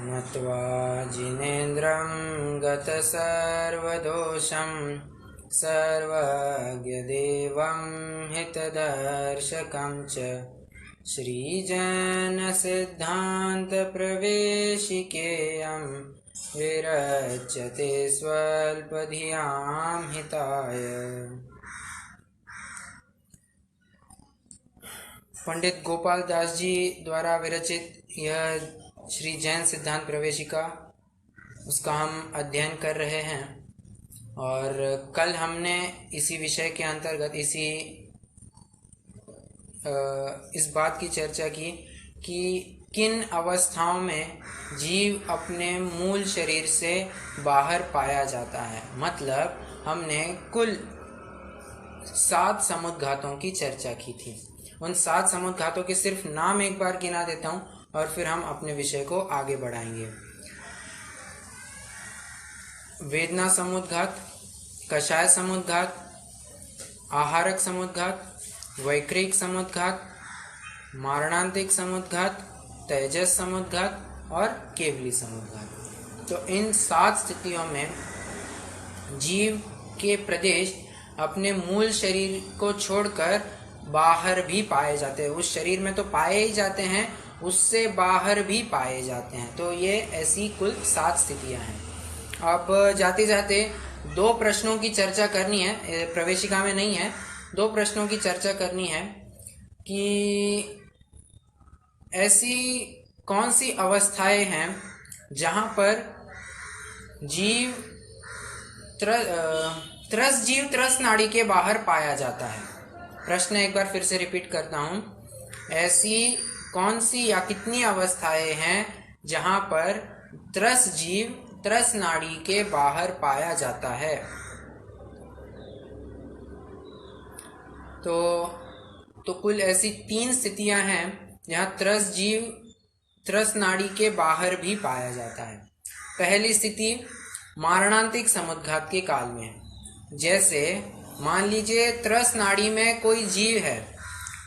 नत्वा जिनेन्द्रं गतसर्वदोषं सर्वज्ञदेवं हितदर्शकं च श्रीजनसिद्धान्तप्रवेशिकेयं विरच्यते स्वल्पधियां हिताय। पंडित गोपाल दास जी द्वारा विरचित यह श्री जैन सिद्धांत प्रवेशिका, उसका हम अध्ययन कर रहे हैं। और कल हमने इसी विषय के अंतर्गत इस बात की चर्चा की कि किन अवस्थाओं में जीव अपने मूल शरीर से बाहर पाया जाता है। मतलब हमने कुल 7 समुद्घातों की चर्चा की थी। उन 7 समुद्घातों के सिर्फ नाम एक बार गिना देता हूँ और फिर हम अपने विषय को आगे बढ़ाएंगे। वेदना समुद्घात, कषाय समुद्घात, आहारक समुद्घात, वैक्रिक समुद्घात, मारणांतिक समुद्घात, तेजस समुद्घात और केवली समुद्घात। तो इन 7 स्थितियों में जीव के प्रदेश अपने मूल शरीर को छोड़कर बाहर भी पाए जाते हैं। उस शरीर में तो पाए ही जाते हैं, उससे बाहर भी पाए जाते हैं। तो ये ऐसी कुल 7 स्थितियां हैं। अब जाते जाते 2 प्रश्नों की चर्चा करनी है, प्रवेशिका में नहीं है। 2 प्रश्नों की चर्चा करनी है कि ऐसी कौन सी अवस्थाएं हैं जहां पर जीव त्रस नाड़ी के बाहर पाया जाता है। प्रश्न एक बार फिर से रिपीट करता हूं। ऐसी कौन सी या कितनी अवस्थाएं हैं जहां पर जीव त्रस नाड़ी के बाहर पाया जाता है। तो कुल ऐसी 3 स्थितियां हैं जहां जीव त्रस नाड़ी के बाहर भी पाया जाता है। पहली स्थिति मारणांतिक समुद्घात के काल में है। जैसे मान लीजिए त्रस नाड़ी में कोई जीव है,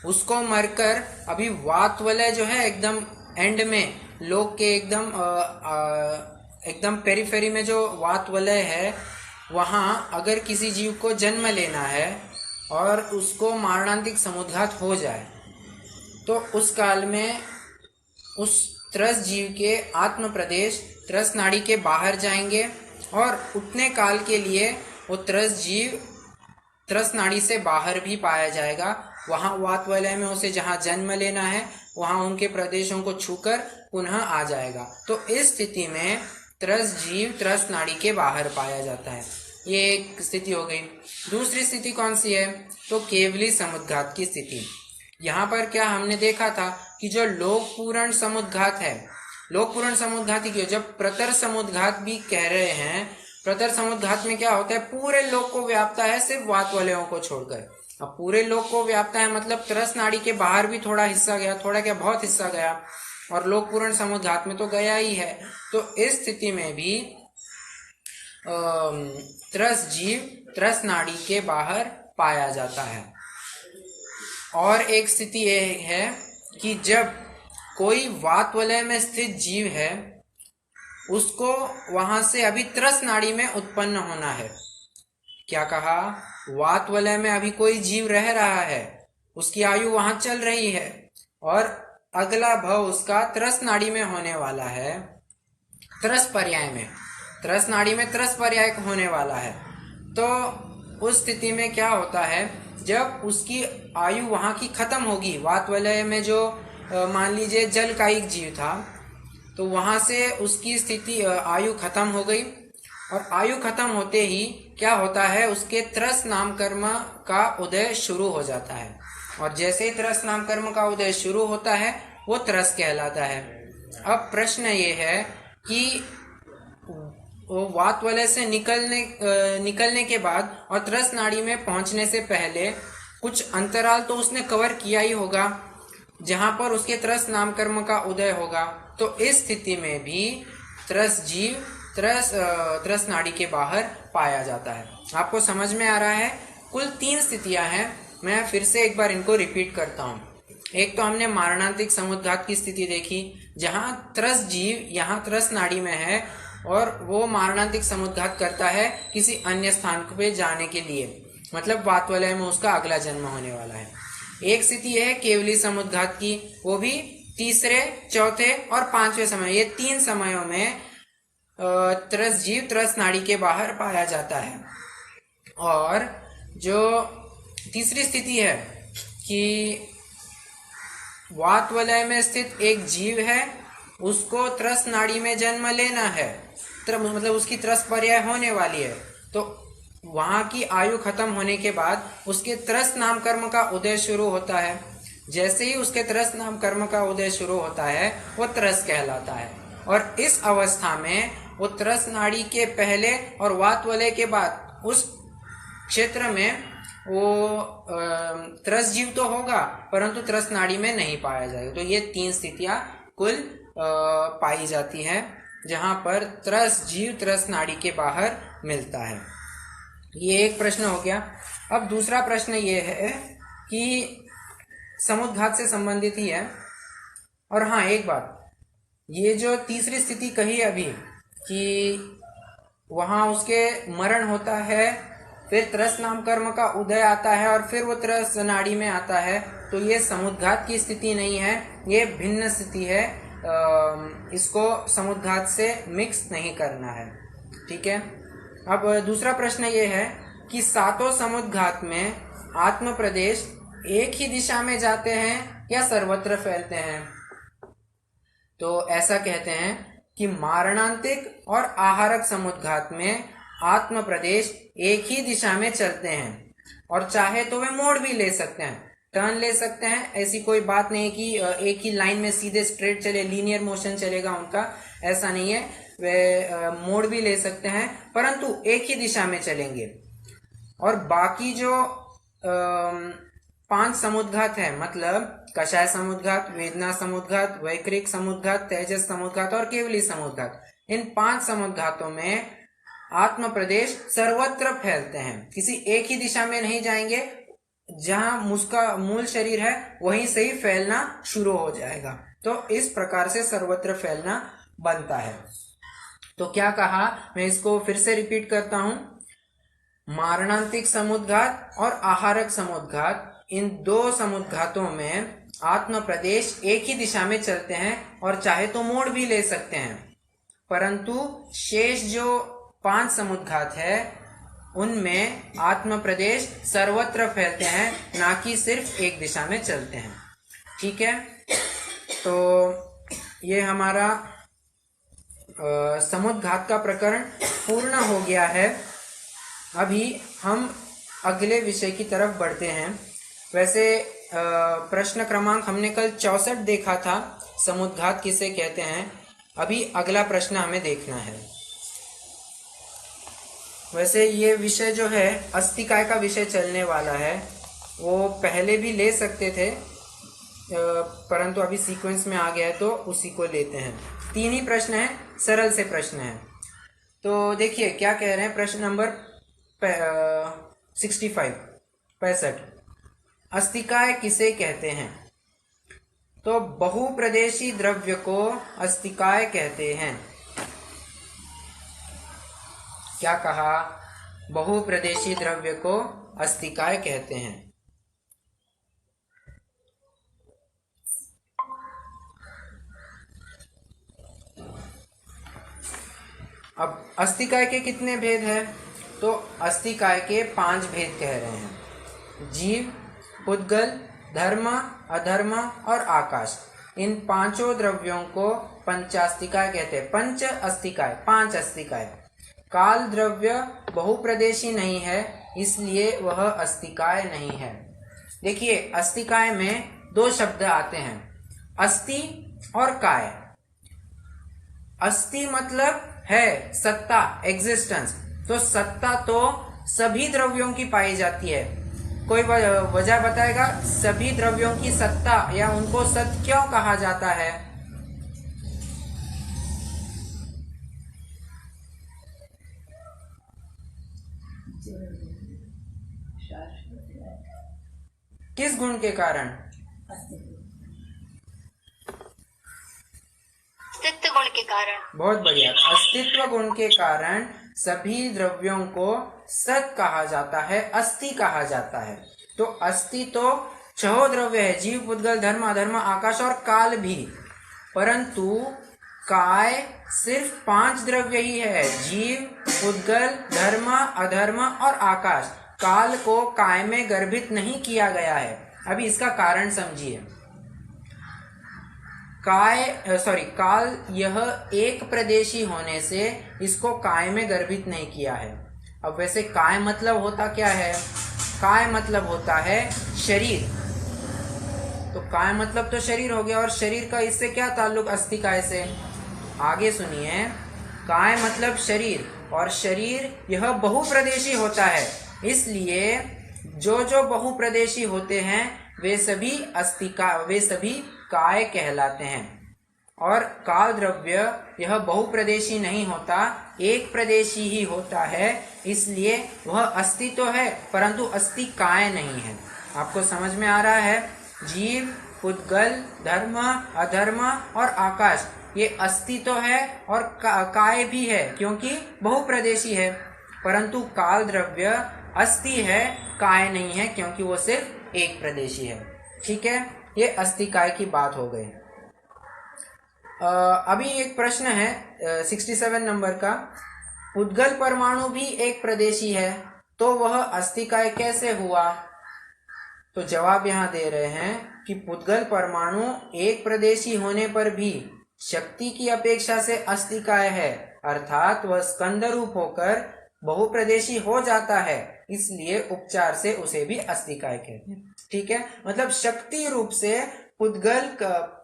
उसको मरकर अभी वात वलय जो है एकदम एंड में, लोक के एकदम पेरिफेरी में जो वात वलय है, वहां अगर किसी जीव को जन्म लेना है और उसको मारणांतिक समुद्घात हो जाए तो उस काल में उस त्रस जीव के आत्म प्रदेश त्रस नाड़ी के बाहर जाएंगे और उतने काल के लिए वो त्रस जीव त्रस नाड़ी से बाहर भी पाया जाएगा। वहां वात वलय में उसे जहां जन्म लेना है वहां उनके प्रदेशों को छूकर पुनः आ जाएगा। तो इस स्थिति में त्रस जीव त्रस नाड़ी के बाहर पाया जाता है। ये एक स्थिति हो गई। दूसरी स्थिति कौन सी है? तो केवली समुद्घात की स्थिति। यहाँ पर क्या हमने देखा था कि जो लोक पूरण समुद्घात है, लोक पूरण समुद्घात ही क्यों, जब प्रतर समुद्घात भी कह रहे हैं, प्रतर समुद्घात में क्या होता है, पूरे लोक को व्यापता है सिर्फ वात वलयों को छोड़कर। अब पूरे लोक को व्यापता है मतलब त्रस नाड़ी के बाहर भी थोड़ा हिस्सा गया, थोड़ा क्या बहुत हिस्सा गया, और लोक पूर्ण समुद्घात में तो गया ही है। तो इस स्थिति में भी त्रस जीव त्रस नाड़ी के बाहर पाया जाता है। और एक स्थिति ये है कि जब कोई वात वलय में स्थित जीव है, उसको वहां से अभी त्रस नाड़ी में उत्पन्न होना है। क्या कहा? वात वलय में अभी कोई जीव रह रहा है, उसकी आयु वहां चल रही है और अगला भव उसका त्रस नाड़ी में होने वाला है, त्रस पर्याय में, त्रस नाड़ी में त्रस पर्याय होने वाला है। तो उस स्थिति में क्या होता है, जब उसकी आयु वहां की खत्म होगी, वात वलय में जो मान लीजिए जल कायिक जीव था, तो वहां से उसकी स्थिति आयु खत्म हो गई और आयु खत्म होते ही क्या होता है, उसके त्रस नाम कर्म का उदय शुरू हो जाता है। और जैसे ही त्रस नाम कर्म का उदय शुरू होता है वो त्रस कहलाता है। अब प्रश्न ये है कि वो वात वलय से निकलने के बाद और त्रस नाड़ी में पहुंचने से पहले कुछ अंतराल तो उसने कवर किया ही होगा जहां पर उसके त्रस नाम कर्म का उदय होगा। तो इस स्थिति में भी त्रस जीव त्रस नाड़ी के बाहर पाया जाता है। आपको समझ में आ रहा है? कुल 3 स्थितियां हैं। मैं फिर से एक बार इनको रिपीट करता हूं। एक तो हमने मारणांतिक समुद्घात की स्थिति देखी, जहां त्रस्त जीव यहाँ त्रस्त नाड़ी में है और वो मारणांतिक समुद्घात करता है किसी अन्य स्थान पे जाने के लिए, मतलब वातवलय में उसका अगला जन्म होने वाला है। एक स्थिति है केवली समुद्घात की, वो भी तीसरे, चौथे और पांचवें समय, ये 3 समयों में त्रस्त जीव त्रस्त नाड़ी के बाहर पाया जाता है। और जो तीसरी स्थिति है कि वातवलय में स्थित एक जीव है, उसको त्रस्त नाड़ी में जन्म लेना है, मतलब उसकी त्रस्त पर्याय होने वाली है, तो वहां की आयु खत्म होने के बाद उसके त्रस्त नाम कर्म का उदय शुरू होता है। जैसे ही उसके त्रस्त नाम कर्म का उदय शुरू होता है, वो त्रस्त कहलाता है। और इस अवस्था में वो त्रस्त नाड़ी के पहले और वातवलय के बाद उस क्षेत्र में वो त्रस्त जीव तो होगा, परंतु त्रस्त नाड़ी में नहीं पाया जाएगा। तो ये 3 स्थितियां कुल पाई जाती हैं जहां पर त्रस्त जीव त्रस्त नाड़ी के बाहर मिलता है। ये एक प्रश्न हो गया। अब दूसरा प्रश्न ये है कि समुद्घात से संबंधित ही है। और हाँ, एक बात, ये जो तीसरी स्थिति कही अभी कि वहां उसके मरण होता है, फिर त्रस्त नाम कर्म का उदय आता है और फिर वो त्रस्त नाड़ी में आता है, तो ये समुद्घात की स्थिति नहीं है, ये भिन्न स्थिति है। इसको समुद्घात से मिक्स नहीं करना है, ठीक है। अब दूसरा प्रश्न ये है कि 7 समुद्घात में आत्म प्रदेश एक ही दिशा में जाते हैं या सर्वत्र फैलते हैं? तो ऐसा कहते हैं कि मारणांतिक और आहारक समुद्घात में आत्म प्रदेश एक ही दिशा में चलते हैं, और चाहे तो वे मोड़ भी ले सकते हैं, टर्न ले सकते हैं। ऐसी कोई बात नहीं कि एक ही लाइन में सीधे स्ट्रेट चले, लीनियर मोशन चलेगा उनका, ऐसा नहीं है। वे मोड़ भी ले सकते हैं, परंतु एक ही दिशा में चलेंगे। और बाकी जो 5 समुद्घात है, मतलब कषाय समुद्घात, वेदना समुद्घात, वैकृक समुद्घात, तेजस समुद्घात और केवली समुद्घात, इन 5 समुद्घातों में आत्म प्रदेश सर्वत्र फैलते हैं, किसी एक ही दिशा में नहीं जाएंगे। जहां उसका मूल शरीर है वहीं से ही फैलना शुरू हो जाएगा। तो इस प्रकार से सर्वत्र फैलना बनता है। तो क्या कहा, मैं इसको फिर से रिपीट करता हूं। मारणांतिक समुद्घात और आहारक समुद्घात, इन 2 समुद्घातों में आत्म प्रदेश एक ही दिशा में चलते हैं और चाहे तो मोड़ भी ले सकते हैं, परंतु शेष जो 5 समुद्घात है उनमें आत्म प्रदेश सर्वत्र फैलते हैं, ना कि सिर्फ एक दिशा में चलते हैं, ठीक है। तो ये हमारा समुद्घात का प्रकरण पूर्ण हो गया है। अभी हम अगले विषय की तरफ बढ़ते हैं। वैसे प्रश्न क्रमांक हमने कल 64 देखा था, समुद्घात किसे कहते हैं। अभी अगला प्रश्न हमें देखना है। वैसे ये विषय जो है अस्थिकाय का विषय चलने वाला है, वो पहले भी ले सकते थे, परंतु अभी सीक्वेंस में आ गया है तो उसी को लेते हैं। 3 ही प्रश्न है, सरल से प्रश्न है। तो देखिए क्या कह रहे हैं, प्रश्न नंबर 65। अस्थिकाय किसे कहते हैं? तो बहुप्रदेशी द्रव्य को अस्थिकाय कहते हैं। क्या कहा, बहुप्रदेशी द्रव्य को अस्थिकाय कहते हैं। अब अस्थिकाय के कितने भेद हैं? तो अस्थिकाय के 5 भेद कह रहे हैं। जीव, पुद्गल, धर्म, अधर्म और आकाश, इन 5 द्रव्यों को पंचास्थिकाय कहते हैं। पंच अस्थिकाय, 5 अस्थिकाय। काल द्रव्य बहुप्रदेशी नहीं है, इसलिए वह अस्थिकाय नहीं है। देखिए अस्थिकाय में 2 शब्द आते हैं, अस्थि और काय। अस्थि मतलब है सत्ता, एग्जिस्टेंस। तो सत्ता तो सभी द्रव्यों की पाई जाती है। कोई वजह बताएगा सभी द्रव्यों की सत्ता या उनको सत्य क्यों कहा जाता है? किस गुण के कारण? गुण के कारण। बहुत बढ़िया। अस्तित्व गुण के कारण सभी द्रव्यों को सत कहा जाता है, अस्थि कहा जाता है। तो अस्थि तो छह द्रव्य है, जीव, पुद्गल, धर्म, अधर्म, आकाश और काल भी। परंतु काय सिर्फ 5 द्रव्य ही है, जीव, पुद्गल, धर्म, अधर्म और आकाश। काल को काय में गर्भित नहीं किया गया है। अभी इसका कारण समझिए। काल यह एक प्रदेशी होने से इसको काय में गर्भित नहीं किया है। अब वैसे काय मतलब होता क्या है? काय मतलब होता है शरीर। तो काय मतलब तो शरीर हो गया, और शरीर का इससे क्या ताल्लुक अस्थि काय से? आगे सुनिए। काय मतलब शरीर, और शरीर यह बहुप्रदेशी होता है, इसलिए जो जो बहुप्रदेशी होते हैं वे सभी काय कहलाते हैं। और काल द्रव्य यह बहुप्रदेशी नहीं होता, एक प्रदेशी ही होता है, इसलिए वह अस्थि तो है परंतु अस्थि काय नहीं है। आपको समझ में आ रहा है? जीव, पुद्गल, धर्म, अधर्म और आकाश ये अस्थि तो है और काय भी है क्योंकि बहुप्रदेशी है, परंतु काल द्रव्य अस्थि है, काय नहीं है क्योंकि वो सिर्फ एक प्रदेशी है। ठीक है, ये अस्थि काय की बात हो गई। अभी एक प्रश्न है 67 नंबर का। पुद्गल परमाणु भी एक प्रदेशी है, तो वह अस्थि काय कैसे हुआ? तो जवाब यहाँ दे रहे हैं कि पुद्गल परमाणु एक प्रदेशी होने पर भी शक्ति की अपेक्षा से अस्थि काय है, अर्थात वह स्कंद रूप होकर बहुप्रदेशी हो जाता है, इसलिए उपचार से उसे भी अस्थि काय कहते हैं। ठीक है, मतलब शक्ति रूप से पुद्गल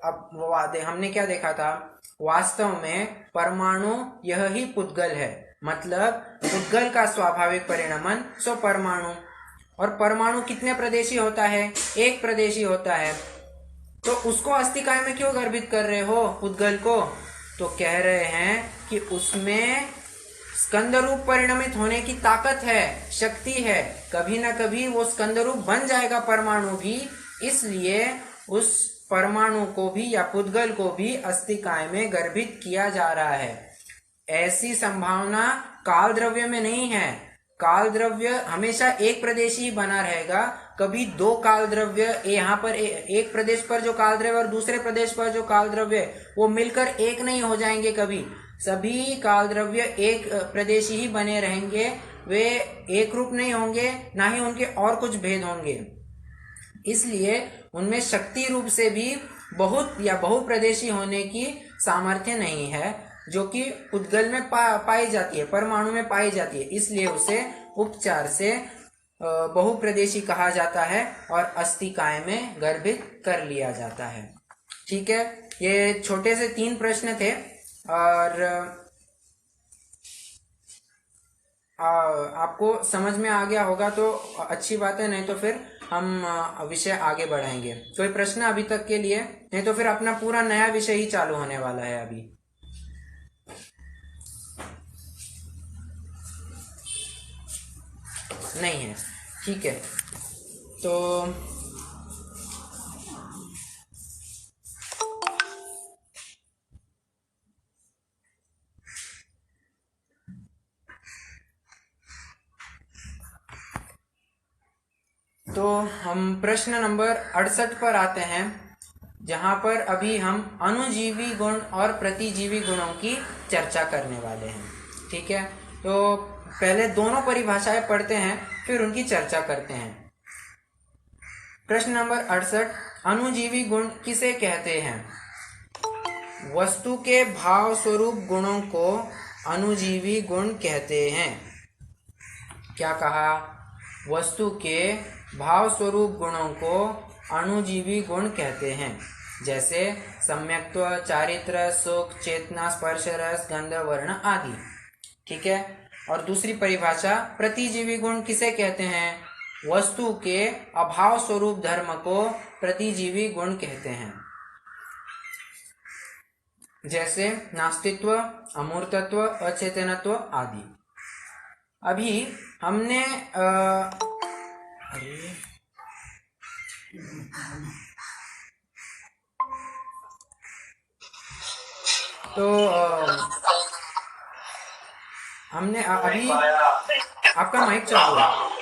अब हमने क्या देखा था? वास्तव में परमाणु यह ही पुद्गल है, मतलब पुद्गल का स्वाभाविक परिणमन सो परमाणु। और परमाणु कितने प्रदेशी होता है? एक प्रदेशी होता है। तो उसको अस्थि काय में क्यों गर्भित कर रहे हो पुद्गल को? तो कह रहे हैं कि उसमें स्कंद रूप परिणमित होने की ताकत है, शक्ति है, कभी ना कभी वो स्कंद रूप बन जाएगा परमाणु भी, इसलिए उस परमाणु को भी या पुद्गल को भी अस्थि काय में गर्भित किया जा रहा है। ऐसी संभावना काल द्रव्य में नहीं है। काल द्रव्य हमेशा एक प्रदेशी बना रहेगा, कभी दो काल द्रव्य यहाँ पर एक प्रदेश पर जो काल द्रव्य और दूसरे प्रदेश पर जो काल द्रव्य वो मिलकर एक नहीं हो जाएंगे। कभी सभी काल द्रव्य एक प्रदेशी ही बने रहेंगे, वे एक रूप नहीं होंगे, ना ही उनके और कुछ भेद होंगे। इसलिए उनमें शक्ति रूप से भी बहुत या बहुप्रदेशी होने की सामर्थ्य नहीं है, जो कि पुद्गल में पाई जाती है, परमाणु में पाई जाती है, इसलिए उसे उपचार से बहुप्रदेशी कहा जाता है और अस्थि काय में गर्भित कर लिया जाता है। ठीक है, ये छोटे से 3 प्रश्न थे और आपको समझ में आ गया होगा तो अच्छी बात है, नहीं तो फिर हम विषय आगे बढ़ाएंगे। कोई प्रश्न अभी तक के लिए? नहीं तो फिर अपना पूरा नया विषय ही चालू होने वाला है अभी। नहीं है? ठीक है, तो हम प्रश्न नंबर 68 पर आते हैं, जहां पर अभी हम अनुजीवी गुण और प्रतिजीवी गुणों की चर्चा करने वाले हैं। ठीक है, तो पहले दोनों परिभाषाएं पढ़ते हैं, फिर उनकी चर्चा करते हैं। प्रश्न नंबर 68, अनुजीवी गुण किसे कहते हैं? वस्तु के भाव स्वरूप गुणों को अनुजीवी गुण कहते हैं। क्या कहा? वस्तु के भाव स्वरूप गुणों को अणुजीवी गुण कहते हैं, जैसे सम्यक्त्व, चारित्र, सुख, चेतना, स्पर्श, रस, गंध, वर्ण आदि। ठीक है, और दूसरी परिभाषा प्रतिजीवी गुण किसे कहते हैं? वस्तु के अभाव स्वरूप धर्म को प्रतिजीवी गुण कहते हैं, जैसे नास्तित्व, अमूर्तत्व, अचेतनत्व आदि। अभी हमने तो हमने अभी आपका माइक चालू है।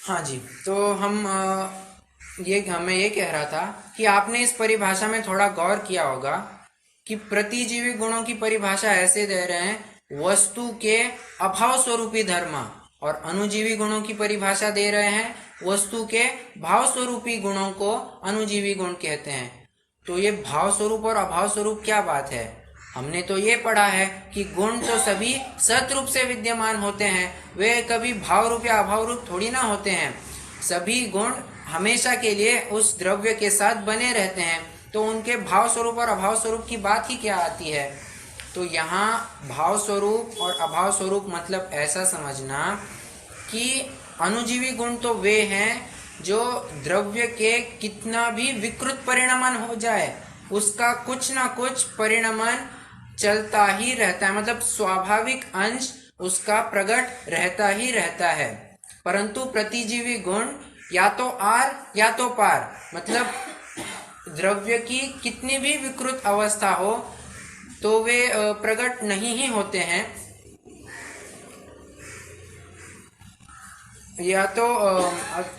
हाँ जी, तो मैं ये कह रहा था कि आपने इस परिभाषा में थोड़ा गौर किया होगा कि प्रतिजीवी गुणों की परिभाषा ऐसे दे रहे हैं, वस्तु के अभाव स्वरूपी धर्म, और अणुजीवी गुणों की परिभाषा दे रहे हैं, वस्तु के भाव स्वरूपी गुणों को अणुजीवी गुण कहते हैं। तो ये भाव स्वरूप और अभाव स्वरूप क्या बात है? हमने तो ये पढ़ा है कि गुण तो सभी सत रूप से विद्यमान होते हैं, वे कभी भाव रूप या अभाव रूप थोड़ी ना होते हैं। सभी गुण हमेशा के लिए उस द्रव्य के साथ बने रहते हैं, तो उनके भाव स्वरूप और अभाव स्वरूप की बात ही क्या आती है? तो यहाँ भाव स्वरूप और अभाव स्वरूप मतलब ऐसा समझना कि अणुजीवी गुण तो वे हैं जो द्रव्य के कितना भी विकृत परिणमन हो जाए, उसका कुछ ना कुछ परिणमन चलता ही रहता है, मतलब स्वाभाविक अंश उसका प्रकट रहता ही रहता है। परंतु प्रतिजीवी गुण या तो आर या तो पार, मतलब द्रव्य की कितनी भी विकृत अवस्था हो तो वे प्रकट नहीं ही होते हैं। या तो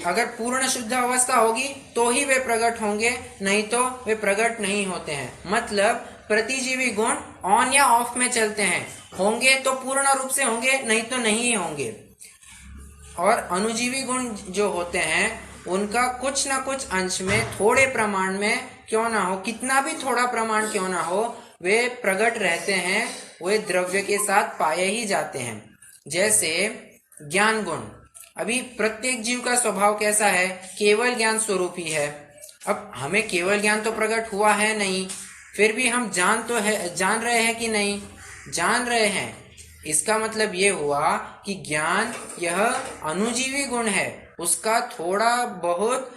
अगर पूर्ण शुद्ध अवस्था होगी तो ही वे प्रकट होंगे, नहीं तो वे प्रकट नहीं होते हैं। मतलब प्रतिजीवी गुण ऑन या ऑफ में चलते हैं, होंगे तो पूर्ण रूप से होंगे, नहीं तो नहीं होंगे। और अणुजीवी गुण जो होते हैं उनका कुछ ना कुछ अंश में, थोड़े प्रमाण में क्यों ना हो, कितना भी थोड़ा प्रमाण क्यों ना हो, वे प्रकट रहते हैं, वे द्रव्य के साथ पाए ही जाते हैं। जैसे ज्ञान गुण, अभी प्रत्येक जीव का स्वभाव कैसा है? केवल ज्ञान स्वरूप ही है। अब हमें केवल ज्ञान तो प्रकट हुआ है नहीं, फिर भी हम जान रहे हैं कि नहीं? जान रहे हैं। इसका मतलब ये हुआ कि ज्ञान यह अणुजीवी गुण है, उसका थोड़ा बहुत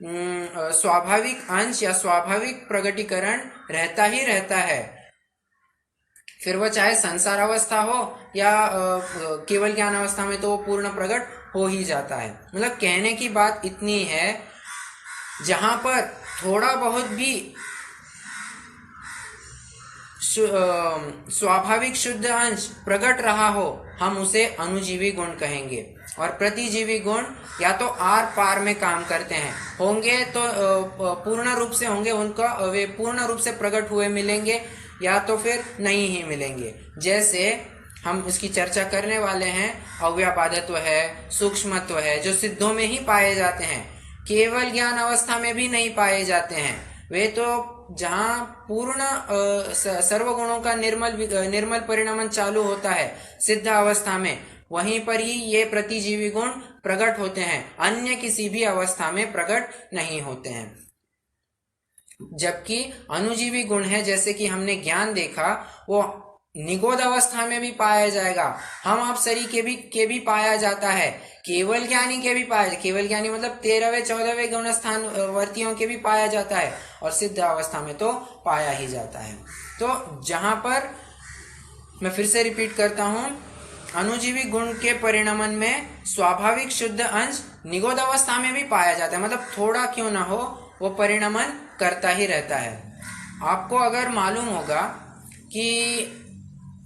स्वाभाविक अंश या स्वाभाविक प्रकटीकरण रहता ही रहता है, फिर वह चाहे संसार अवस्था हो या केवल ज्ञान अवस्था में, तो वो पूर्ण प्रकट हो ही जाता है। मतलब कहने की बात इतनी है, जहां पर थोड़ा बहुत भी स्वाभाविक शुद्ध अंश प्रकट रहा हो, हम उसे अणुजीवी गुण कहेंगे। और प्रतिजीवी गुण या तो आर पार में काम करते हैं, होंगे तो पूर्ण रूप से होंगे, उनका वे पूर्ण रूप से प्रकट हुए मिलेंगे, या तो फिर नहीं ही मिलेंगे। जैसे हम इसकी चर्चा करने वाले हैं, अव्यापादत्व है, सूक्ष्मत्व है, जो सिद्धों में ही पाए जाते हैं, केवल ज्ञान अवस्था में भी नहीं पाए जाते हैं। वे तो जहाँ पूर्ण सर्वगुणों का निर्मल परिणमन चालू होता है सिद्ध अवस्था में, वहीं पर ही ये प्रतिजीवी गुण प्रकट होते हैं, अन्य किसी भी अवस्था में प्रकट नहीं होते हैं। जबकि अणुजीवी गुण है, जैसे कि हमने ज्ञान देखा, वो निगोद अवस्था में भी पाया जाएगा, हम आप सरी के भी पाया जाता है, केवल ज्ञानी के भी पाया, केवल ज्ञानी मतलब 13वें 14वें गुण स्थान वर्तियों के भी पाया जाता है, और सिद्ध अवस्था में तो पाया ही जाता है। तो जहां पर मैं फिर से रिपीट करता हूं, अणुजीवी गुण के परिणमन में स्वाभाविक शुद्ध अंश निगोद अवस्था में भी पाया जाता है, मतलब थोड़ा क्यों ना हो वो परिणमन करता ही रहता है। आपको अगर मालूम होगा कि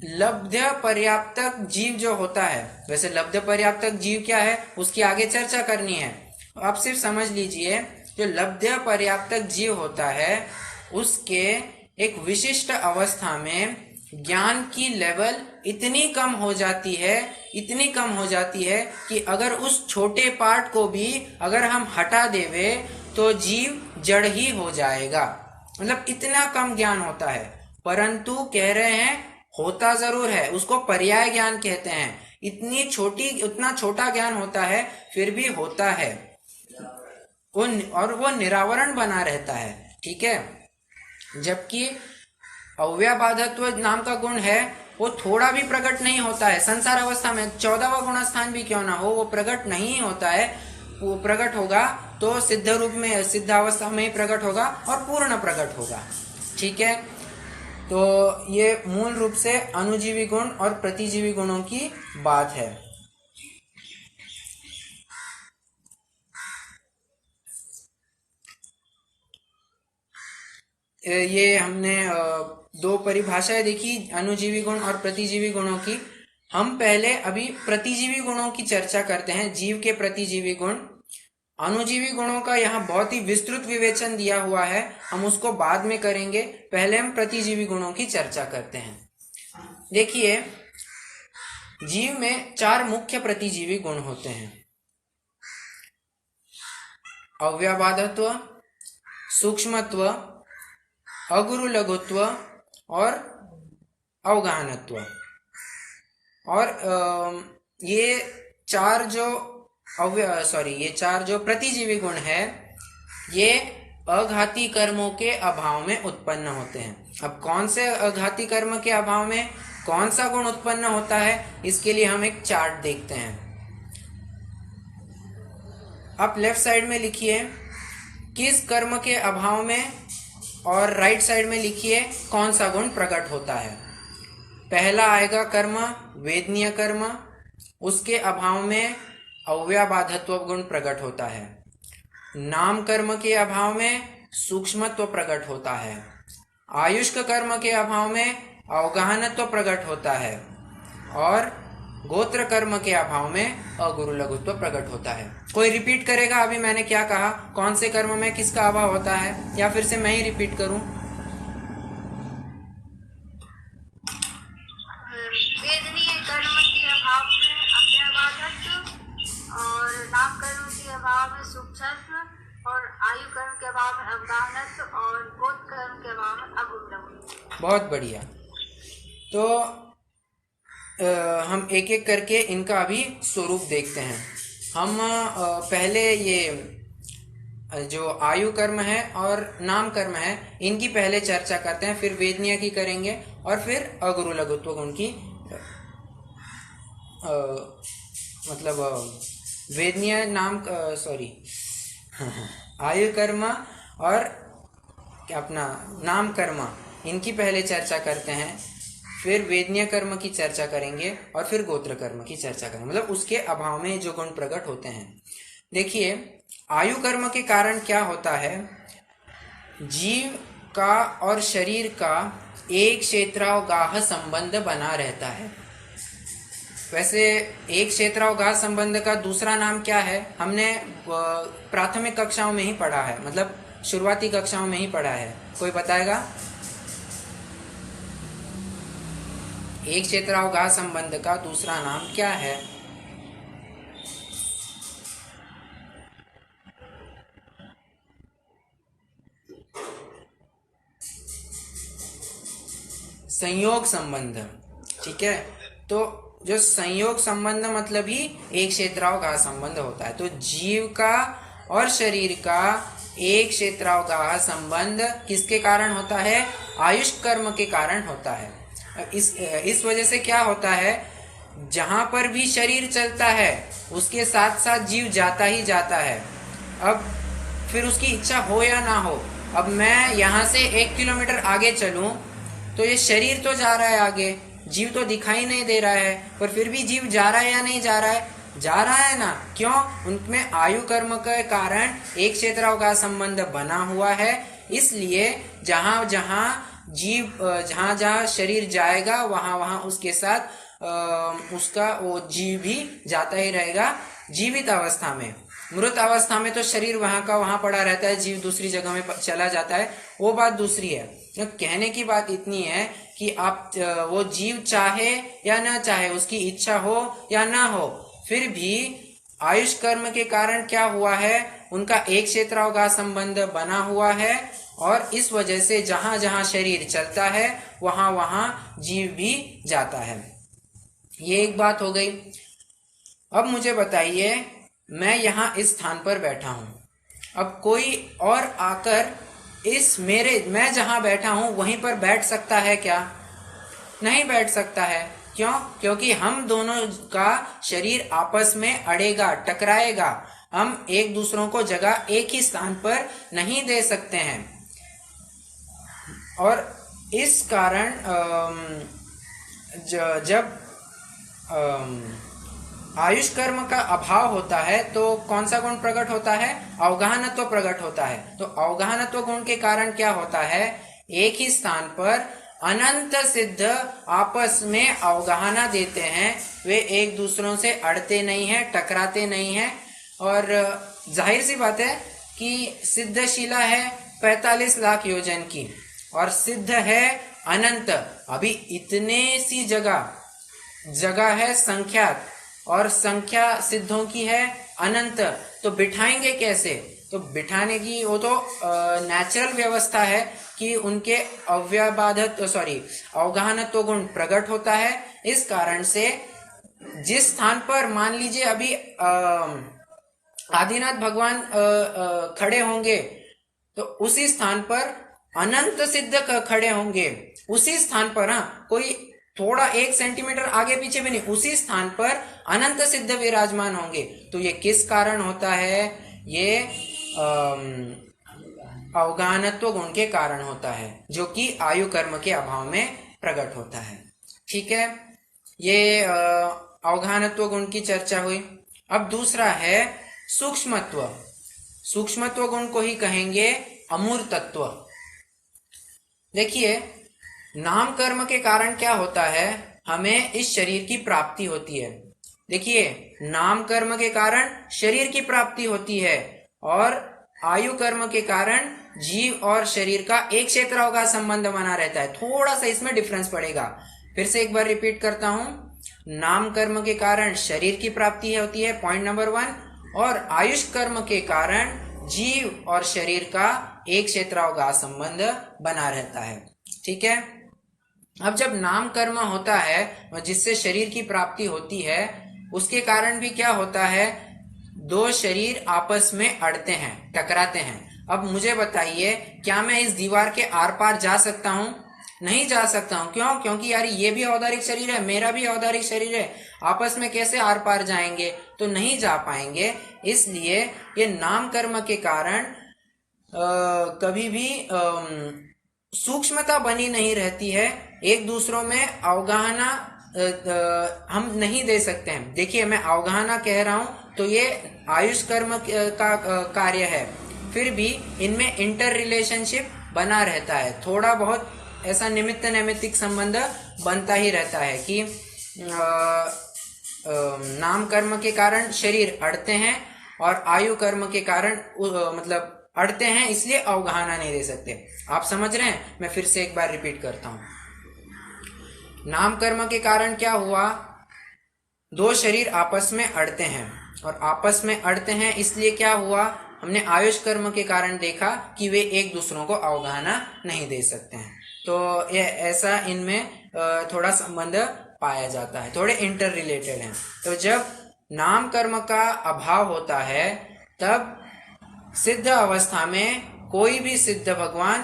लब्ध पर्याप्तक जीव जो होता है, वैसे लब्ध पर्याप्तक जीव क्या है उसकी आगे चर्चा करनी है, आप सिर्फ समझ लीजिए, जो लब्ध पर्याप्तक जीव होता है उसके एक विशिष्ट अवस्था में ज्ञान की लेवल इतनी कम हो जाती है कि अगर उस छोटे पार्ट को भी अगर हम हटा देवे तो जीव जड़ ही हो जाएगा, मतलब इतना कम ज्ञान होता है। परंतु कह रहे हैं होता जरूर है, उसको पर्याय ज्ञान कहते हैं। उतना छोटा ज्ञान होता है, फिर भी होता है, और वो निरावरण बना रहता है, ठीक है। जबकि अव्याबाधत्व नाम का गुण है, वो थोड़ा भी प्रकट नहीं होता है संसार अवस्था में, 14वां गुण स्थान भी क्यों ना हो, वो प्रकट नहीं होता है। वो प्रकट होगा तो सिद्ध रूप में, सिद्ध अवस्था में ही प्रकट होगा और पूर्ण प्रकट होगा, ठीक है। तो ये मूल रूप से अणुजीवी गुण और प्रतिजीवी गुणों की बात है। ये हमने दो परिभाषाएं देखी अनुजीवी गुण और प्रतिजीवी गुणों की। हम पहले अभी प्रतिजीवी गुणों की चर्चा करते हैं, जीव के प्रतिजीवी गुण। अनुजीवी गुणों का यहाँ बहुत ही विस्तृत विवेचन दिया हुआ है, हम उसको बाद में करेंगे। पहले हम प्रतिजीवी गुणों की चर्चा करते हैं। देखिए, जीव में 4 मुख्य प्रतिजीवी गुण होते हैं: अव्यबाधत्व, सूक्ष्मत्व, अगुरु लघुत्व और अवगाहनत्व। और ये चार जो प्रतिजीवी गुण है, ये अघाती कर्मों के अभाव में उत्पन्न होते हैं। अब कौन से अघाती कर्म के अभाव में कौन सा गुण उत्पन्न होता है, इसके लिए हम एक चार्ट देखते हैं। आप लेफ्ट साइड में लिखिए किस कर्म के अभाव में, और राइट साइड में लिखिए कौन सा गुण प्रकट होता है। पहला आएगा कर्म वेदनीय कर्म, उसके अभाव में अव्यबाधत्व गुण प्रकट होता है। नाम कर्म के अभाव में सूक्ष्मत्व प्रकट होता है। आयुष्क कर्म के अभाव में अवगाहनत्व प्रकट होता है। और गोत्र कर्म के अभाव में अगुरु लघुत्व प्रकट होता है। कोई रिपीट करेगा अभी मैंने क्या कहा, कौन से कर्म में किसका अभाव होता है, या फिर से मैं ही रिपीट करूं? वेदनीय कर्म के अभाव में अव्यबाधत्व, और नाम कर्म के अभाव में सूक्ष्मत्व, और आयु कर्म के अभाव में अवगाहनत्व, और गोत्र कर्म के अभाव में अगुरु लघुत्व। बहुत बढ़िया। तो हम एक एक करके इनका अभी स्वरूप देखते हैं। हम पहले ये जो आयु कर्म है और नाम कर्म है, इनकी पहले चर्चा करते हैं, फिर वेदनीय की करेंगे, और फिर अगुरु लघुत्व गुण की मतलब वेदनीय नाम आयु कर्म और अपना नाम कर्म, इनकी पहले चर्चा करते हैं, फिर वेदनीय कर्म की चर्चा करेंगे, और फिर गोत्र कर्म की चर्चा करेंगे, मतलब उसके अभाव में जो गुण प्रकट होते हैं। देखिए, आयु कर्म के कारण क्या होता है, जीव का और शरीर का एक क्षेत्रावगाह संबंध बना रहता है। वैसे एक क्षेत्रावगाह संबंध का दूसरा नाम क्या है, हमने प्राथमिक कक्षाओं में ही पढ़ा है, मतलब शुरुआती कक्षाओं में ही पढ़ा है। कोई बताएगा? एक क्षेत्रावगाह संबंध का दूसरा नाम क्या है? संयोग संबंध। ठीक है, तो जो संयोग संबंध मतलब ही एक क्षेत्रावगाह संबंध होता है। तो जीव का और शरीर का एक क्षेत्रावगाह संबंध किसके कारण होता है? आयुष कर्म के कारण होता है। इस वजह से क्या होता है, जहां पर भी शरीर चलता है उसके साथ साथ जीव जाता ही जाता है। अब फिर उसकी इच्छा हो या ना हो, अब मैं यहाँ से 1 किलोमीटर आगे चलूं तो ये शरीर तो जा रहा है आगे, जीव तो दिखाई नहीं दे रहा है, पर फिर भी जीव जा रहा है या नहीं जा रहा है? जा रहा है ना। क्यों? उनमें आयु कर्म के कारण एक क्षेत्रावगाह संबंध बना हुआ है। इसलिए जहां जहां शरीर जाएगा वहां वहां उसके साथ उसका वो जीव भी जाता ही रहेगा जीवित अवस्था में। मृत अवस्था में तो शरीर वहां का वहां पड़ा रहता है, जीव दूसरी जगह में चला जाता है, वो बात दूसरी है। तो कहने की बात इतनी है कि आप वो जीव चाहे या ना चाहे, उसकी इच्छा हो या ना हो, फिर भी आयुष कर्म के कारण क्या हुआ है, उनका एक क्षेत्रावगाह संबंध बना हुआ है, और इस वजह से जहां जहां शरीर चलता है वहां वहां जीव भी जाता है। ये एक बात हो गई। अब मुझे बताइए, मैं यहाँ इस स्थान पर बैठा हूं, अब कोई और आकर मैं जहां बैठा हूं वहीं पर बैठ सकता है क्या? नहीं बैठ सकता है। क्यों? क्योंकि हम दोनों का शरीर आपस में अड़ेगा, टकराएगा। हम एक दूसरों को जगह एक ही स्थान पर नहीं दे सकते हैं, और इस कारण जब आयुष कर्म का अभाव होता है तो कौन सा गुण प्रकट होता है? अवगाहनत्व प्रकट होता है। तो अवगाहनत्व गुण के कारण क्या होता है एक ही स्थान पर अनंत सिद्ध आपस में अवगाहना देते हैं, वे एक दूसरों से अड़ते नहीं हैं, टकराते नहीं हैं। और जाहिर सी बात है कि सिद्ध शिला है 45 लाख योजन की और सिद्ध है अनंत। अभी इतने सी जगह है संख्यात और संख्या सिद्धों की है अनंत, तो बिठाएंगे कैसे? तो बिठाने की वो तो नेचुरल व्यवस्था है कि उनके अवगाहनत्व गुण प्रकट होता है। इस कारण से जिस स्थान पर मान लीजिए अभी आदिनाथ भगवान खड़े होंगे तो उसी स्थान पर अनंत सिद्ध खड़े होंगे। उसी स्थान पर, हाँ, कोई थोड़ा 1 सेंटीमीटर आगे पीछे भी नहीं, उसी स्थान पर अनंत सिद्ध विराजमान होंगे। तो ये किस कारण होता है? ये अवगाहनत्व गुण के कारण होता है, जो कि आयु कर्म के अभाव में प्रकट होता है। ठीक है, ये अवगाहनत्व गुण की चर्चा हुई। अब दूसरा है सूक्ष्मत्व। सूक्ष्मत्व गुण को ही कहेंगे अमूर्तत्व। देखिए, नाम कर्म के कारण क्या होता है? हमें इस शरीर की प्राप्ति होती है। देखिए, नाम कर्म के कारण शरीर की प्राप्ति होती है और आयु कर्म के कारण जीव और शरीर का एक क्षेत्र का संबंध बना रहता है। थोड़ा सा इसमें डिफरेंस पड़ेगा। फिर से एक बार रिपीट करता हूं, नाम कर्म के कारण शरीर की प्राप्ति होती है, पॉइंट नंबर 1, और आयुष कर्म के कारण जीव और शरीर का एक क्षेत्र का संबंध बना रहता है। ठीक है, अब जब नाम कर्म होता है जिससे शरीर की प्राप्ति होती है, उसके कारण भी क्या होता है? 2 शरीर आपस में अड़ते हैं, टकराते हैं। अब मुझे बताइए, क्या मैं इस दीवार के आर पार जा सकता हूं? नहीं जा सकता हूं। क्यों? क्योंकि यार ये भी औदारिक शरीर है, मेरा भी औदारिक शरीर है, आपस में कैसे आर पार जाएंगे? तो नहीं जा पाएंगे। इसलिए ये नाम कर्म के कारण कभी भी सूक्ष्मता बनी नहीं रहती है, एक दूसरों में अवगाहना हम नहीं दे सकते हैं। देखिए, मैं अवगाहना कह रहा हूं तो ये आयुष कर्म का कार्य है, फिर भी इनमें इंटर रिलेशनशिप बना रहता है। थोड़ा बहुत ऐसा निमित्त नैमित्तिक संबंध बनता ही रहता है कि नाम कर्म के कारण शरीर अड़ते हैं और आयु कर्म के कारण मतलब अड़ते हैं, इसलिए अवगाहना नहीं दे सकते। आप समझ रहे हैं? मैं फिर से एक बार रिपीट करता हूं। नाम कर्म के कारण क्या हुआ? 2 शरीर आपस में अड़ते हैं और आपस में अड़ते हैं इसलिए क्या हुआ? हमने आयुष कर्म के कारण देखा कि वे एक दूसरों को अवगाहना नहीं दे सकते हैं। तो ये ऐसा इनमें थोड़ा संबंध पाया जाता है, थोड़े इंटर रिलेटेड हैं। तो जब नाम कर्म का अभाव होता है तब सिद्ध अवस्था में कोई भी सिद्ध भगवान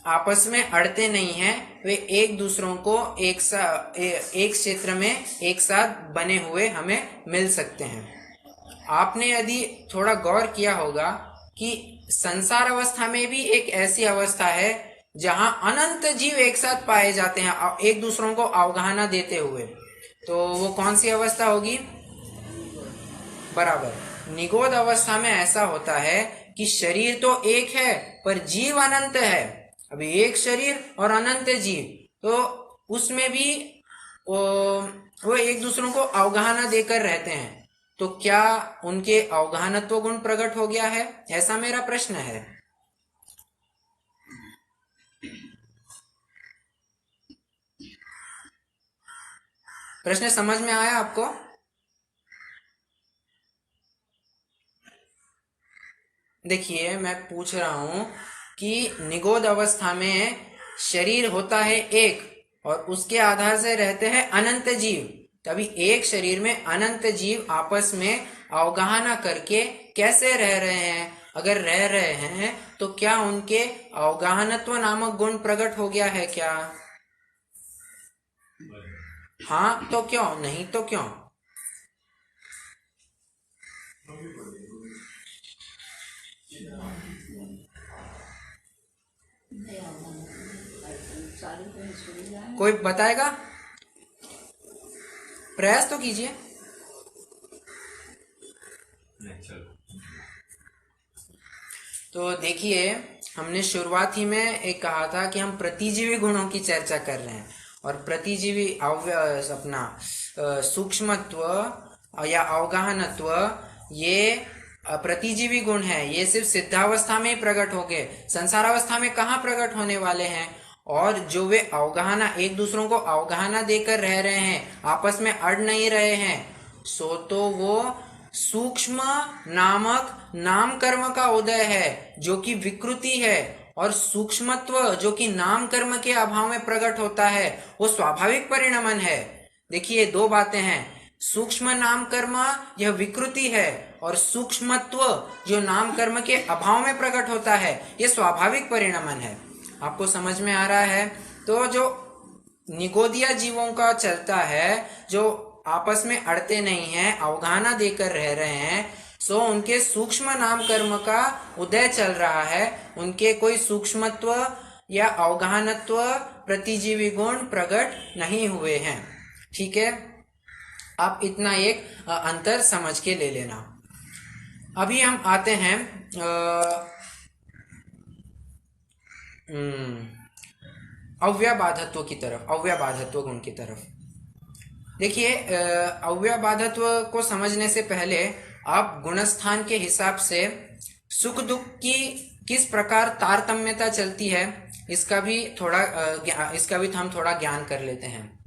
आपस में अड़ते नहीं हैं, वे एक दूसरों को एक क्षेत्र में एक साथ बने हुए हमें मिल सकते हैं। आपने यदि थोड़ा गौर किया होगा कि संसार अवस्था में भी एक ऐसी अवस्था है जहां अनंत जीव एक साथ पाए जाते हैं एक दूसरों को अवगाहना देते हुए। तो वो कौन सी अवस्था होगी? बराबर, निगोद अवस्था में ऐसा होता है कि शरीर तो एक है पर जीव अनंत है। अभी एक शरीर और अनंत जीव, तो उसमें भी वो एक दूसरों को अवगाहना देकर रहते हैं। तो क्या उनके अवगाहनत्व गुण प्रकट हो गया है? ऐसा मेरा प्रश्न है। प्रश्न समझ में आया आपको? देखिए, मैं पूछ रहा हूं कि निगोद अवस्था में शरीर होता है एक और उसके आधार से रहते हैं अनंत जीव। तभी एक शरीर में अनंत जीव आपस में अवगाहना करके कैसे रह रहे हैं? अगर रह रहे हैं तो क्या उनके अवगाहनत्व नामक गुण प्रकट हो गया है क्या? हाँ तो क्यों? नहीं तो क्यों? कोई बताएगा? प्रयास तो कीजिए। तो देखिए, हमने शुरुआत ही में एक कहा था कि हम प्रतिजीवी गुणों की चर्चा कर रहे हैं, और प्रतिजीवी अपना सूक्ष्मत्व या अवगाहनत्व, ये प्रतिजीवी गुण है। ये सिर्फ सिद्धावस्था में ही प्रकट होंगे, संसारावस्था में कहाँ प्रकट होने वाले हैं। और जो वे अवगाहना, एक दूसरों को अवगाहना देकर रह रहे हैं, आपस में अड़ नहीं रहे हैं, सो तो वो सूक्ष्म नामक नाम कर्म का उदय है, जो कि विकृति है। और सूक्ष्मत्व जो कि नाम कर्म के अभाव में प्रकट होता है, वो स्वाभाविक परिणमन है। देखिए, दो बातें हैं, सूक्ष्म नाम कर्म यह विकृति है, और सूक्ष्मत्व जो नाम कर्म के अभाव में प्रकट होता है, यह स्वाभाविक परिणमन है। आपको समझ में आ रहा है? तो जो निगोदिया जीवों का चलता है, जो आपस में अड़ते नहीं हैं, अवगाहना देकर रह रहे हैं, सो उनके सूक्ष्म नाम कर्म का उदय चल रहा है। उनके कोई सूक्ष्मत्व या अवगाहनत्व, प्रतिजीवी गुण प्रकट नहीं हुए हैं। ठीक है, आप इतना एक अंतर समझ के ले लेना। अभी हम आते हैं अव्यबाधत्व की तरफ, अव्यबाधत्व गुण की तरफ। देखिए, अव्यबाधत्व को समझने से पहले आप गुणस्थान के हिसाब से सुख दुख की किस प्रकार तारतम्यता चलती है, इसका भी हम थोड़ा ज्ञान कर लेते हैं।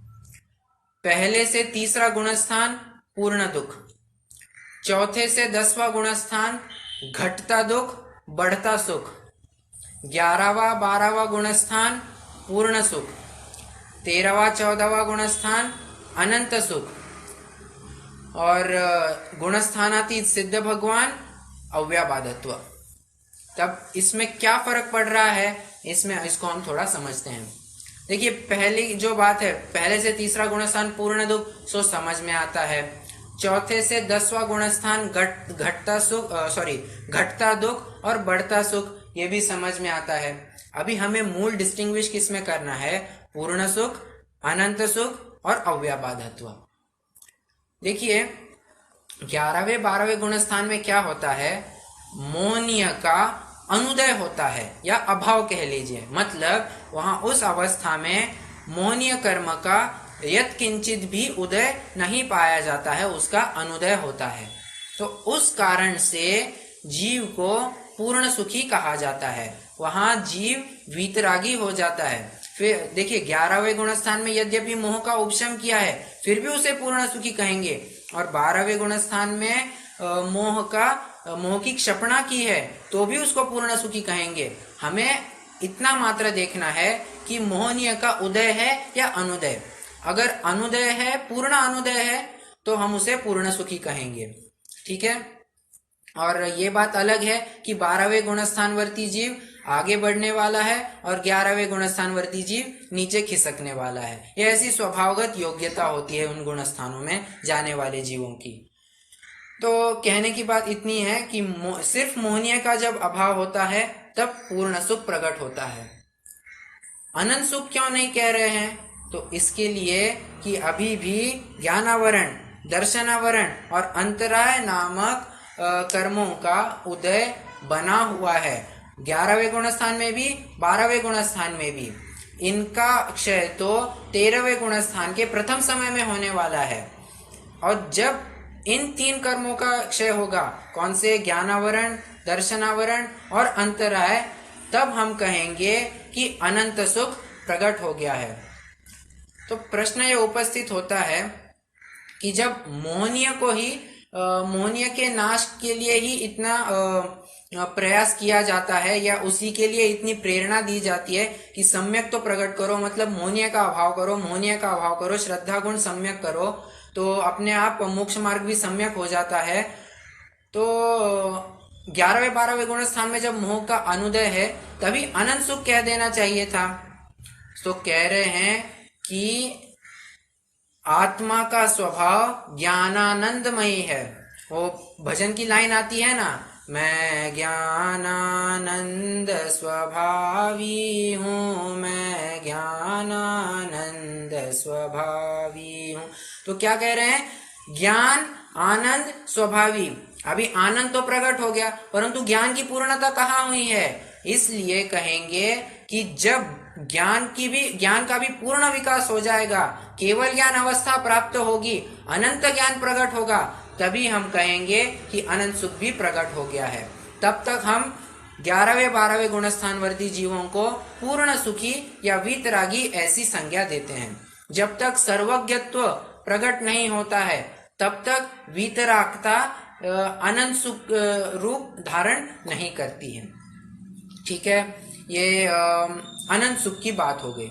पहले से तीसरा गुणस्थान पूर्ण दुख, चौथे से 10वां गुणस्थान घटता दुख बढ़ता सुख, 11वां 12वां गुणस्थान पूर्ण सुख, 13वां 14वां गुणस्थान अनंत सुख, और गुणस्थानातीत सिद्ध भगवान अव्यबाधत्व। तब इसमें क्या फर्क पड़ रहा है, इसको हम थोड़ा समझते हैं। देखिए, पहली जो बात है, पहले से तीसरा गुणस्थान पूर्ण दुख, सो समझ में आता है। चौथे से 10वां गुणस्थान घटता दुख और बढ़ता सुख, ये भी समझ में आता है। अभी हमें मूल डिस्टिंग्विश किसमें करना है, पूर्ण सुख, अनंत सुख और अव्यबाधत्व। देखिए, 11वें 12वें गुणस्थान में क्या होता है, मोहनीय का अनुदय होता है, या अभाव कह लीजिए। मतलब वहां उस अवस्था में मोहनीय कर्म का यत् किंचित भी उदय नहीं पाया जाता है, उसका अनुदय होता है। तो उस कारण से जीव को पूर्ण सुखी कहा जाता है। वहां जीव वीतरागी हो जाता है। फिर देखिए, 11वें गुणस्थान में यद्यपि मोह का उपशम किया है, फिर भी उसे पूर्ण सुखी कहेंगे। और 12वें गुणस्थान में मोह की क्षपणा की है, तो भी उसको पूर्ण सुखी कहेंगे। हमें इतना मात्र देखना है कि मोहनीय का उदय है या अनुदय। अगर अनुदय है, पूर्ण अनुदय है, तो हम उसे पूर्ण सुखी कहेंगे। ठीक है, और ये बात अलग है कि 12वें गुणस्थानवर्ती जीव आगे बढ़ने वाला है और 11वें गुणस्थानवर्ती जीव नीचे खिसकने वाला है। यह ऐसी स्वभावगत योग्यता होती है उन गुणस्थानों में जाने वाले जीवों की। तो कहने की बात इतनी है कि सिर्फ मोहनीय का जब अभाव होता है, तब पूर्ण सुख प्रकट होता है। अनंत सुख क्यों नहीं कह रहे हैं, तो इसके लिए कि अभी भी ज्ञानावरण, दर्शनावरण और अंतराय नामक कर्मों का उदय बना हुआ है। 11वें गुणस्थान में भी, 12वें गुणस्थान में भी। इनका क्षय तो 13वें गुणस्थान के प्रथम समय में होने वाला है। और जब इन 3 कर्मों का क्षय होगा, कौन से, ज्ञानावरण, दर्शनावरण और अंतराय, तब हम कहेंगे कि अनंत सुख प्रकट हो गया है। तो प्रश्न ये उपस्थित होता है कि जब मोहनीय के नाश के लिए ही इतना प्रयास किया जाता है, या उसी के लिए इतनी प्रेरणा दी जाती है कि सम्यक तो प्रकट करो, मतलब मोहनीय का अभाव करो, मोहनीय का अभाव करो, श्रद्धा गुण सम्यक करो, तो अपने आप मोक्ष मार्ग भी सम्यक हो जाता है। तो 11वें 12वें गुणस्थान में जब मोह का अनुदय है, तभी अनंत सुख कह देना चाहिए था। तो कह रहे हैं कि आत्मा का स्वभाव ज्ञानानंदमयी है। वो भजन की लाइन आती है ना, मैं ज्ञानानंद स्वभावी हूँ, मैं ज्ञानानंद स्वभावी हूँ। तो क्या कह रहे हैं, ज्ञान आनंद स्वभावी। अभी आनंद तो प्रकट हो गया, परंतु ज्ञान की पूर्णता कहाँ हुई है? इसलिए कहेंगे कि जब ज्ञान का भी पूर्ण विकास हो जाएगा, केवल ज्ञान अवस्था प्राप्त होगी, अनंत ज्ञान प्रकट होगा, तभी हम कहेंगे कि अनंत सुख भी प्रकट हो गया है। तब तक हम 11वें 12वें गुणस्थानवर्ती जीवों को पूर्ण सुखी या वीतरागी ऐसी संज्ञा देते हैं। जब तक सर्वज्ञत्व प्रकट नहीं होता है, तब तक वीतरागता अनंत सुख रूप धारण नहीं करती है। ठीक है, ये अनंत सुख की बात हो गई।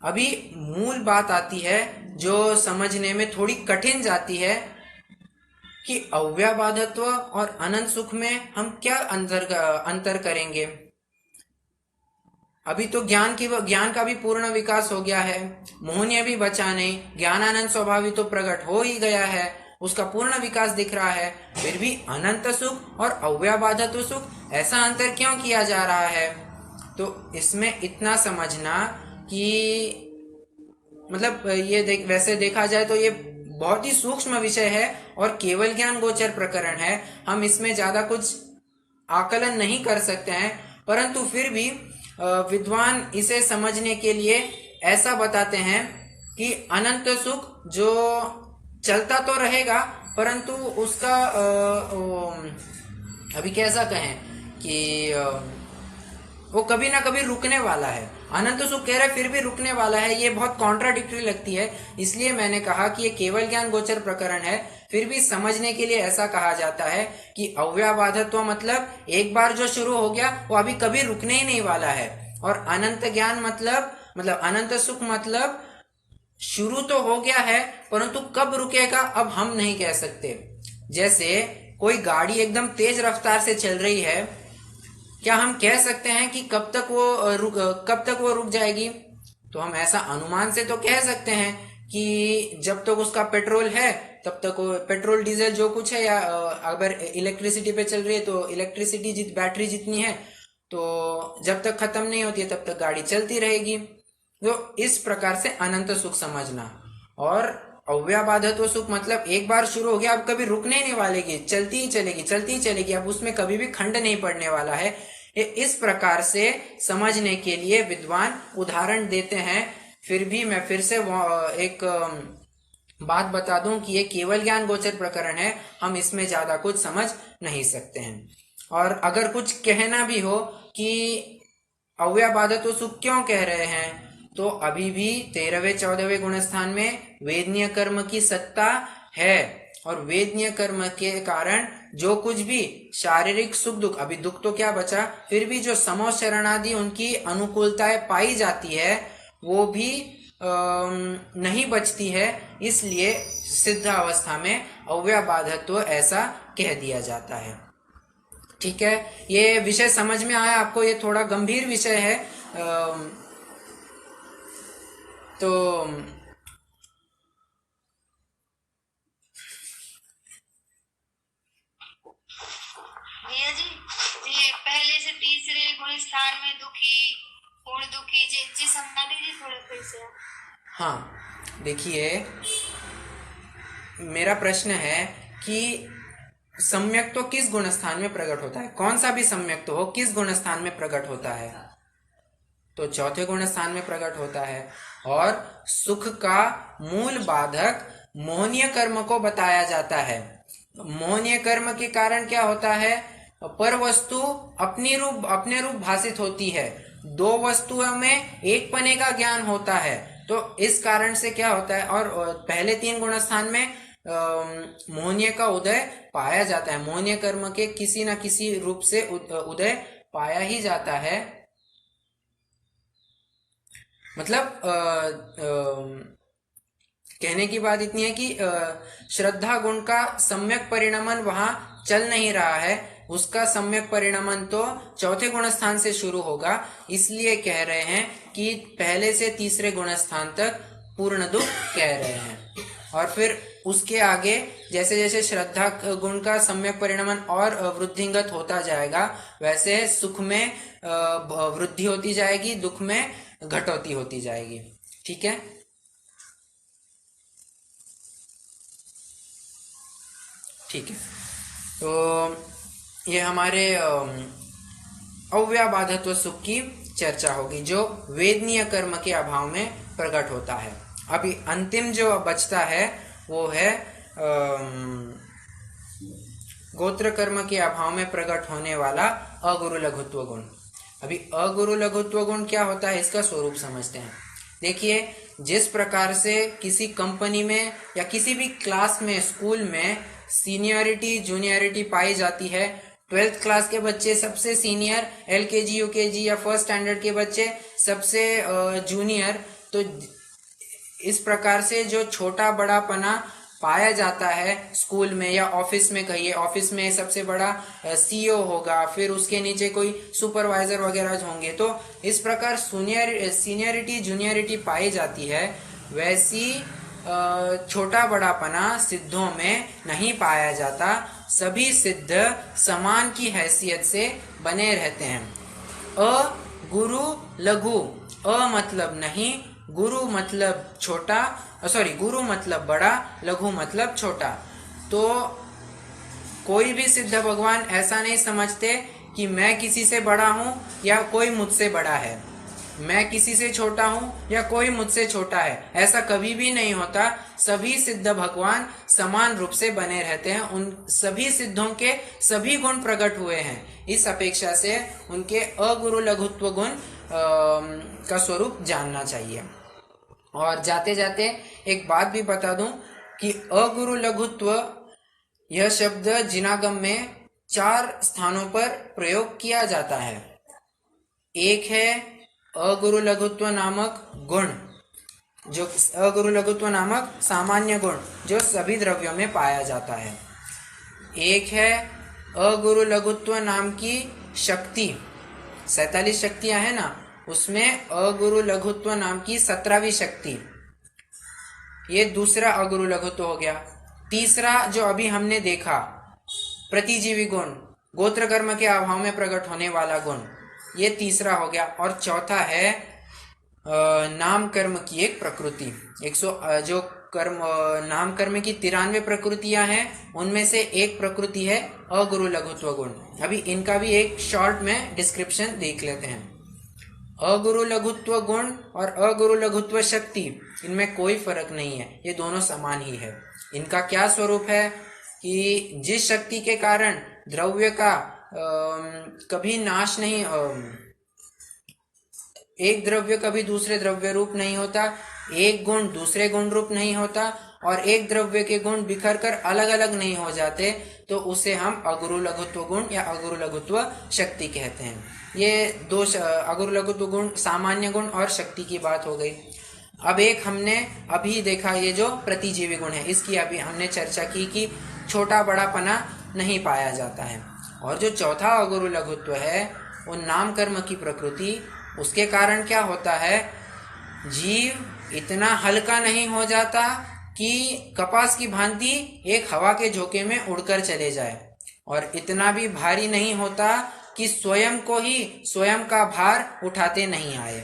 अभी मूल बात आती है जो समझने में थोड़ी कठिन जाती है कि अव्याबाधत्व और अनंत सुख में हम क्या अंतर करेंगे। अभी तो ज्ञान का भी पूर्ण विकास हो गया है, मोहनीय भी बचा नहीं, ज्ञानानंद स्वभावी तो प्रकट हो ही गया है, उसका पूर्ण विकास दिख रहा है, फिर भी अनंत सुख और अव्याबाधत्व सुख, ऐसा अंतर क्यों किया जा रहा है? तो इसमें इतना समझना कि मतलब ये वैसे देखा जाए तो ये बहुत ही सूक्ष्म विषय है और केवल ज्ञान गोचर प्रकरण है, हम इसमें ज्यादा कुछ आकलन नहीं कर सकते हैं, परंतु फिर भी विद्वान इसे समझने के लिए ऐसा बताते हैं कि अनंत सुख जो चलता तो रहेगा, परंतु उसका अभी कैसा कहें कि वो कभी ना कभी रुकने वाला है। अनंत सुख कह रहे फिर भी रुकने वाला है, ये बहुत कॉन्ट्राडिक्टरी लगती है। इसलिए मैंने कहा कि ये केवल ज्ञान गोचर प्रकरण है, फिर भी समझने के लिए ऐसा कहा जाता है कि अव्याबाधत्व मतलब एक बार जो शुरू हो गया वो अभी कभी रुकने ही नहीं वाला है, और अनंत ज्ञान मतलब अनंत सुख मतलब शुरू तो हो गया है, परंतु कब रुकेगा अब हम नहीं कह सकते। जैसे कोई गाड़ी एकदम तेज रफ्तार से चल रही है, क्या हम कह सकते हैं कि कब तक वो रुक जाएगी? तो हम ऐसा अनुमान से तो कह सकते हैं कि जब तक उसका पेट्रोल है तब तक वो पेट्रोल डीजल जो कुछ है, या अगर इलेक्ट्रिसिटी पे चल रही है तो इलेक्ट्रिसिटी बैटरी जितनी है, तो जब तक खत्म नहीं होती है तब तक गाड़ी चलती रहेगी। तो इस प्रकार से अनंत सुख समझना। और अव्याबाधत्व सुख मतलब एक बार शुरू हो गया अब कभी रुकने नहीं वालेगी, चलती ही चलेगी, अब उसमें कभी भी खंड नहीं पड़ने वाला है। इस प्रकार से समझने के लिए विद्वान उदाहरण देते हैं। फिर भी मैं फिर से एक बात बता दूं कि ये केवल ज्ञान गोचर प्रकरण है, हम इसमें ज्यादा कुछ समझ नहीं सकते हैं। और अगर कुछ कहना भी हो कि अव्याबाधत्व सुख क्यों कह रहे हैं, तो अभी भी 13वें 14वें गुणस्थान में वेदनीय कर्म की सत्ता है, और वेदनीय कर्म के कारण जो कुछ भी शारीरिक सुख दुख, अभी दुख तो क्या बचा, फिर भी जो समो शरणादि उनकी अनुकूलताएं पाई जाती है वो भी नहीं बचती है। इसलिए सिद्ध अवस्था में अव्याबाधत्व ऐसा कह दिया जाता है। ठीक है, ये विषय समझ में आया आपको? ये थोड़ा गंभीर विषय है। तो भैया जी, ये पहले से तीसरे गुण स्थान में दुखी पूर्ण दुखी जी समझा दीजिए थोड़ा फिर से। हाँ, देखिए मेरा प्रश्न है कि सम्यक तो किस गुण स्थान में प्रकट होता है? कौन सा भी सम्यक तो हो, किस गुण स्थान में प्रकट होता है? तो चौथे गुण स्थान में प्रकट होता है। और सुख का मूल बाधक मोहनीय कर्म को बताया जाता है। मोहनीय कर्म के कारण क्या होता है? पर वस्तु अपने रूप भाषित होती है, दो वस्तुओं में एक पने का ज्ञान होता है। तो इस कारण से क्या होता है, और पहले 3 गुण स्थान में मोहनीय का उदय पाया जाता है। मोहनीय कर्म के किसी न किसी रूप से उदय पाया ही जाता है। मतलब कहने की बात इतनी है कि श्रद्धा गुण का सम्यक परिणमन वहां चल नहीं रहा है, उसका सम्यक परिणमन तो चौथे गुण स्थान से शुरू होगा। इसलिए कह रहे हैं कि पहले से तीसरे गुण स्थान तक पूर्ण दुख कह रहे हैं। और फिर उसके आगे जैसे जैसे श्रद्धा गुण का सम्यक परिणमन और वृद्धिंगत होता जाएगा, वैसे सुख में वृद्धि होती जाएगी, दुख में घटोती होती जाएगी। ठीक है, ठीक है। तो ये हमारे अव्याबाधत्व सुख की चर्चा होगी, जो वेदनीय कर्म के अभाव में प्रकट होता है। अभी अंतिम जो बचता है वो है गोत्र कर्म के अभाव में प्रकट होने वाला अगुरु लघुत्व गुण। अभी अगुरु लघुत्व गुण क्या होता है, इसका स्वरूप समझते हैं। देखिए, जिस प्रकार से किसी कंपनी में या किसी भी क्लास में, स्कूल में सीनियरिटी जूनियरिटी पाई जाती है, 12th क्लास के बच्चे सबसे सीनियर, LKG UKG या फर्स्ट स्टैंडर्ड के बच्चे सबसे जूनियर, तो इस प्रकार से जो छोटा बड़ापना पाया जाता है स्कूल में या ऑफिस में, कहिए ऑफिस में सबसे बड़ा CEO होगा, फिर उसके नीचे कोई सुपरवाइजर वगैरह होंगे, तो इस प्रकार सीनियरिटी जूनियरिटी पाई जाती है। वैसी छोटा बड़ापना सिद्धों में नहीं पाया जाता। सभी सिद्ध समान की हैसियत से बने रहते हैं। अ गुरु लघु, अ मतलब नहीं, गुरु मतलब छोटा, गुरु मतलब बड़ा, लघु मतलब छोटा। तो कोई भी सिद्ध भगवान ऐसा नहीं समझते कि मैं किसी से बड़ा हूं या कोई मुझसे बड़ा है, मैं किसी से छोटा हूं या कोई मुझसे छोटा है, ऐसा कभी भी नहीं होता। सभी सिद्ध भगवान समान रूप से बने रहते हैं। उन सभी सिद्धों के सभी गुण प्रकट हुए हैं। इस अपेक्षा से उनके अगुरु लघुत्व गुण का स्वरूप जानना चाहिए। और जाते जाते एक बात भी बता दूं कि अगुरु लघुत्व यह शब्द जिनागम में 4 स्थानों पर प्रयोग किया जाता है। एक है अगुरु लघुत्व नामक गुण, जो अगुरु लघुत्व नामक सामान्य गुण जो सभी द्रव्यों में पाया जाता है। एक है अगुरु लघुत्व नाम की शक्ति, 47 शक्तियां है ना, उसमें अगुरु लघुत्व नाम की 17वीं शक्ति, ये दूसरा अगुरु लघुत्व हो गया। तीसरा जो अभी हमने देखा प्रतिजीवी गुण, गोत्र कर्म के अभाव में प्रकट होने वाला गुण, ये तीसरा हो गया। और चौथा है नाम कर्म की एक प्रकृति। जो कर्म नाम कर्म की 93 प्रकृतियां हैं, उनमें से एक प्रकृति है अगुरु लघुत्व गुण। अभी इनका भी एक शॉर्ट में डिस्क्रिप्शन देख लेते हैं। अगुरु लघुत्व गुण और अगुरु लघुत्व शक्ति, इनमें कोई फर्क नहीं है, ये दोनों समान ही है। इनका क्या स्वरूप है कि जिस शक्ति के कारण द्रव्य का कभी नाश नहीं, एक द्रव्य कभी दूसरे द्रव्य रूप नहीं होता, एक गुण दूसरे गुण रूप नहीं होता, और एक द्रव्य के गुण बिखर कर अलग अलग नहीं हो जाते, तो उसे हम अगुरु लघुत्व गुण या अगुरु लघुत्व शक्ति कहते हैं। ये दो अगुरु लघुत्व गुण, सामान्य गुण और शक्ति की बात हो गई। अब एक हमने अभी देखा, ये जो प्रतिजीवी गुण है, इसकी अभी हमने चर्चा की कि छोटा बड़ापना नहीं पाया जाता है। और जो चौथा अगुरु लघुत्व है, वो नाम कर्म की प्रकृति, उसके कारण क्या होता है, जीव इतना हल्का नहीं हो जाता कि कपास की भांति एक हवा के झोंके में उड़कर चले जाए, और इतना भी भारी नहीं होता कि स्वयं को ही स्वयं का भार उठाते नहीं आए।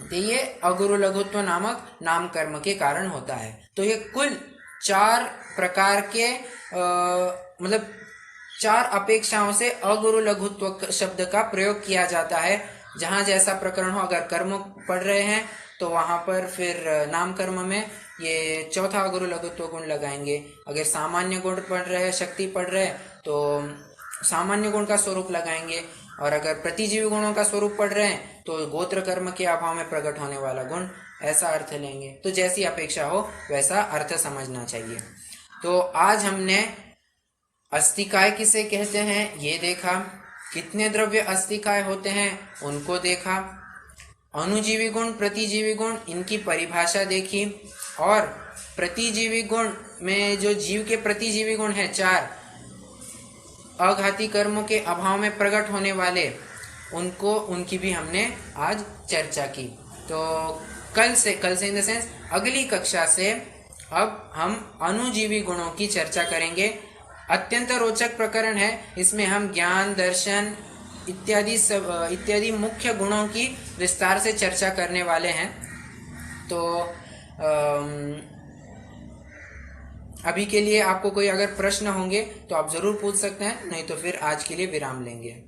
तो ये अगुरु लघुत्व नामक नाम कर्म के कारण होता है। तो ये कुल 4 प्रकार के मतलब 4 अपेक्षाओं से अगुरु लघुत्व शब्द का प्रयोग किया जाता है। जहां जैसा प्रकरण हो, अगर कर्म पढ़ रहे हैं तो वहां पर फिर नाम कर्म में ये चौथा अगुरु लघुत्व गुण लगाएंगे। अगर सामान्य गुण पढ़ रहे हैं, शक्ति पढ़ रहे हैं, तो सामान्य गुण का स्वरूप लगाएंगे। और अगर प्रतिजीवी गुणों का स्वरूप पढ़ रहे हैं तो गोत्र कर्म के अभाव में प्रकट होने वाला गुण, ऐसा अर्थ लेंगे। तो जैसी अपेक्षा हो वैसा अर्थ समझना चाहिए। तो आज हमने अस्थिकाय किसे कहते हैं ये देखा, कितने द्रव्य अस्थिकाय होते हैं उनको देखा, अनुजीवी गुण प्रतिजीवी गुण इनकी परिभाषा देखी, और प्रतिजीवी गुण में जो जीव के प्रतिजीवी गुण है 4 अघाती कर्मों के अभाव में प्रकट होने वाले, उनकी भी हमने आज चर्चा की। तो कल से इन द सेंस अगली कक्षा से अब हम अनुजीवी गुणों की चर्चा करेंगे। अत्यंत रोचक प्रकरण है, इसमें हम ज्ञान, दर्शन इत्यादि मुख्य गुणों की विस्तार से चर्चा करने वाले हैं। तो अभी के लिए आपको कोई अगर प्रश्न होंगे तो आप जरूर पूछ सकते हैं, नहीं तो फिर आज के लिए विराम लेंगे।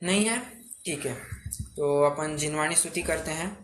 नहीं है? ठीक है, तो अपन जिनवाणी स्तुति करते हैं।